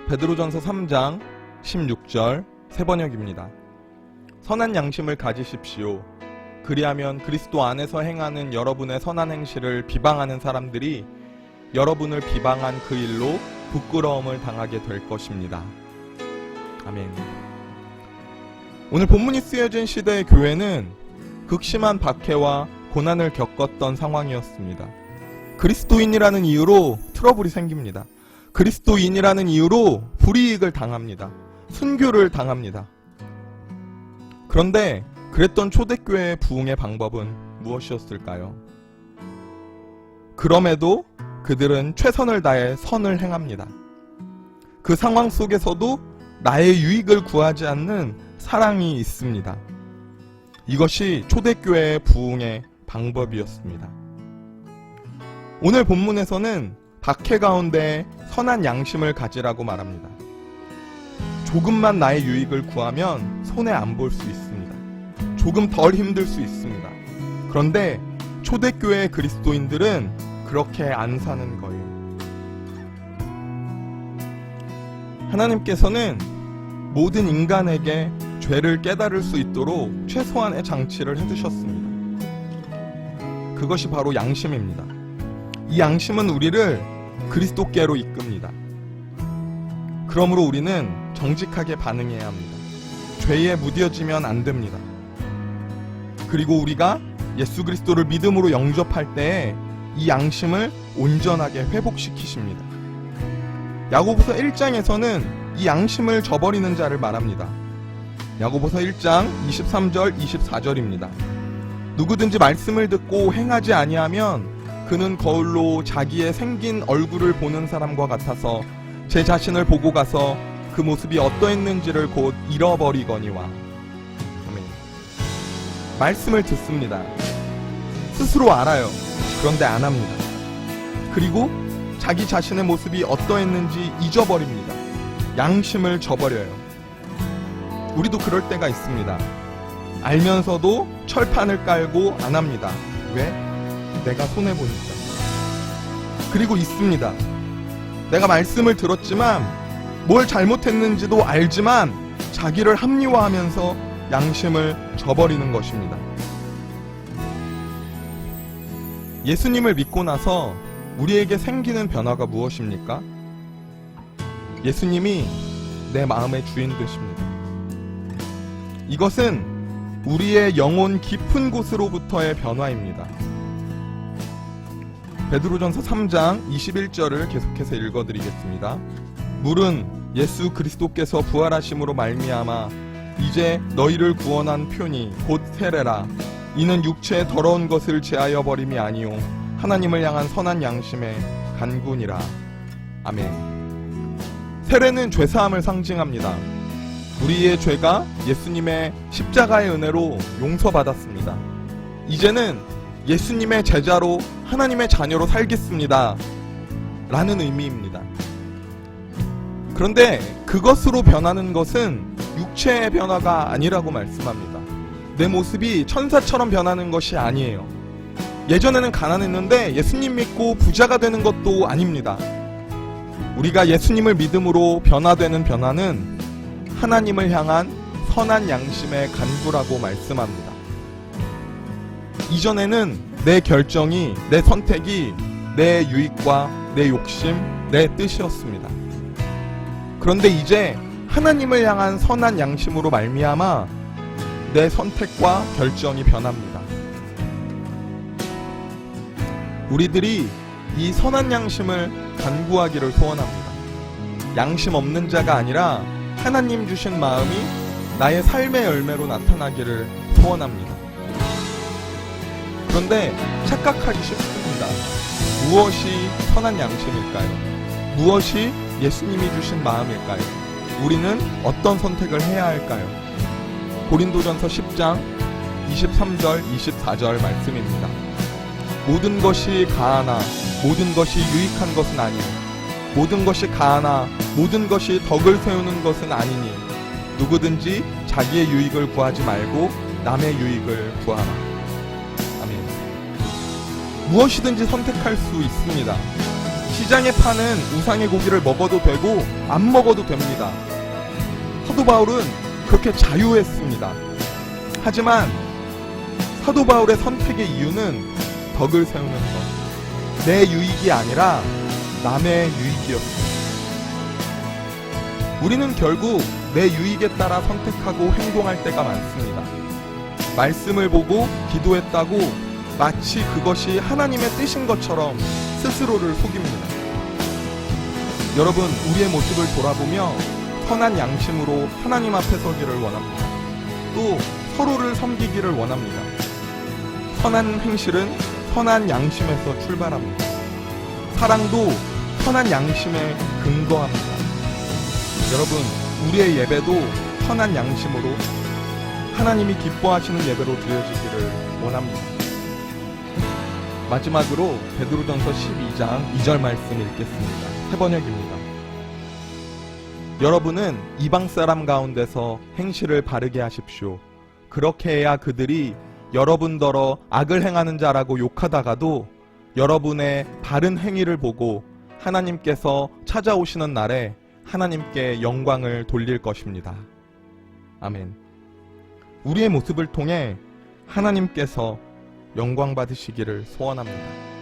베드로전서 3장 16절 새번역입니다. 선한 양심을 가지십시오. 그리하면 그리스도 안에서 행하는 여러분의 선한 행실을 비방하는 사람들이 여러분을 비방한 그 일로 부끄러움을 당하게 될 것입니다. 아멘. 오늘 본문이 쓰여진 시대의 교회는 극심한 박해와 고난을 겪었던 상황이었습니다. 그리스도인이라는 이유로 트러블이 생깁니다. 그리스도인이라는 이유로 불이익을 당합니다. 순교를 당합니다. 그런데 그랬던 초대교회의 부흥의 방법은 무엇이었을까요? 그럼에도 그들은 최선을 다해 선을 행합니다. 그 상황 속에서도 나의 유익을 구하지 않는 사랑이 있습니다. 이것이 초대교회의 부흥의 방법이었습니다. 오늘 본문에서는 박해 가운데 선한 양심을 가지라고 말합니다. 조금만 나의 유익을 구하면 손해 안 볼 수 있습니다. 조금 덜 힘들 수 있습니다. 그런데 초대교회의 그리스도인들은 그렇게 안 사는 거예요. 하나님께서는 모든 인간에게 죄를 깨달을 수 있도록 최소한의 장치를 해두셨습니다. 그것이 바로 양심입니다. 이 양심은 우리를 그리스도께로 이끕니다. 그러므로 우리는 정직하게 반응해야 합니다. 죄에 무뎌지면 안 됩니다. 그리고 우리가 예수 그리스도를 믿음으로 영접할 때에 이 양심을 온전하게 회복시키십니다. 야고보서 1장에서는 이 양심을 저버리는 자를 말합니다. 야고보서 1장 23절 24절입니다. 누구든지 말씀을 듣고 행하지 아니하면 그는 거울로 자기의 생긴 얼굴을 보는 사람과 같아서 제 자신을 보고 가서 그 모습이 어떠했는지를 곧 잃어버리거니와. 아멘. 말씀을 듣습니다. 스스로 알아요. 그런데 안 합니다. 그리고 자기 자신의 모습이 어떠했는지 잊어버립니다. 양심을 저버려요. 우리도 그럴 때가 있습니다. 알면서도 철판을 깔고 안 합니다. 왜? 내가 손해보니까. 그리고 있습니다. 내가 말씀을 들었지만 뭘 잘못했는지도 알지만 자기를 합리화하면서 양심을 저버리는 것입니다. 예수님을 믿고 나서 우리에게 생기는 변화가 무엇입니까? 예수님이 내 마음의 주인 되십니다. 이것은 우리의 영혼 깊은 곳으로부터의 변화입니다. 베드로전서 3장 21절을 계속해서 읽어드리겠습니다. 물은 예수 그리스도께서 부활하심으로 말미암아 이제 너희를 구원한 표니 곧 세례라. 이는 육체의 더러운 것을 제하여 버림이 아니요 하나님을 향한 선한 양심의 간군이라. 아멘. 세례는 죄사함을 상징합니다. 우리의 죄가 예수님의 십자가의 은혜로 용서받았습니다. 이제는 예수님의 제자로 하나님의 자녀로 살겠습니다 라는 의미입니다. 그런데 그것으로 변하는 것은 육체의 변화가 아니라고 말씀합니다. 내 모습이 천사처럼 변하는 것이 아니에요. 예전에는 가난했는데 예수님 믿고 부자가 되는 것도 아닙니다. 우리가 예수님을 믿음으로 변화되는 변화는 하나님을 향한 선한 양심의 간구라고 말씀합니다. 이전에는 내 결정이, 내 선택이 내 유익과 내 욕심, 내 뜻이었습니다. 그런데 이제 하나님을 향한 선한 양심으로 말미암아 내 선택과 결정이 변합니다. 우리들이 이 선한 양심을 간구하기를 소원합니다. 양심 없는 자가 아니라 하나님 주신 마음이 나의 삶의 열매로 나타나기를 소원합니다. 그런데 착각하기 쉽습니다. 무엇이 선한 양심일까요? 무엇이 예수님이 주신 마음일까요? 우리는 어떤 선택을 해야 할까요? 고린도전서 10장 23절 24절 말씀입니다. 모든 것이 가하나 모든 것이 유익한 것은 아니요 모든 것이 가하나 모든 것이 덕을 세우는 것은 아니니 누구든지 자기의 유익을 구하지 말고 남의 유익을 구하라. 아멘. 무엇이든지 선택할 수 있습니다. 시장에 파는 우상의 고기를 먹어도 되고 안 먹어도 됩니다. 사도 바울은 그렇게 자유했습니다. 하지만 사도 바울의 선택의 이유는 덕을 세우는 것, 내 유익이 아니라 남의 유익이었습니다. 우리는 결국 내 유익에 따라 선택하고 행동할 때가 많습니다. 말씀을 보고 기도했다고 마치 그것이 하나님의 뜻인 것처럼 스스로를 속입니다. 여러분, 우리의 모습을 돌아보며 선한 양심으로 하나님 앞에 서기를 원합니다. 또 서로를 섬기기를 원합니다. 선한 행실은 선한 양심에서 출발합니다. 사랑도 선한 양심에 근거합니다. 여러분, 우리의 예배도 선한 양심으로 하나님이 기뻐하시는 예배로 드려지기를 원합니다. 마지막으로 베드로전서 12장 2절 말씀 읽겠습니다. 새번역입니다. 여러분은 이방 사람 가운데서 행실을 바르게 하십시오. 그렇게 해야 그들이 여러분더러 악을 행하는 자라고 욕하다가도 여러분의 바른 행위를 보고 하나님께서 찾아오시는 날에 하나님께 영광을 돌릴 것입니다. 아멘. 우리의 모습을 통해 하나님께서 영광 받으시기를 소원합니다.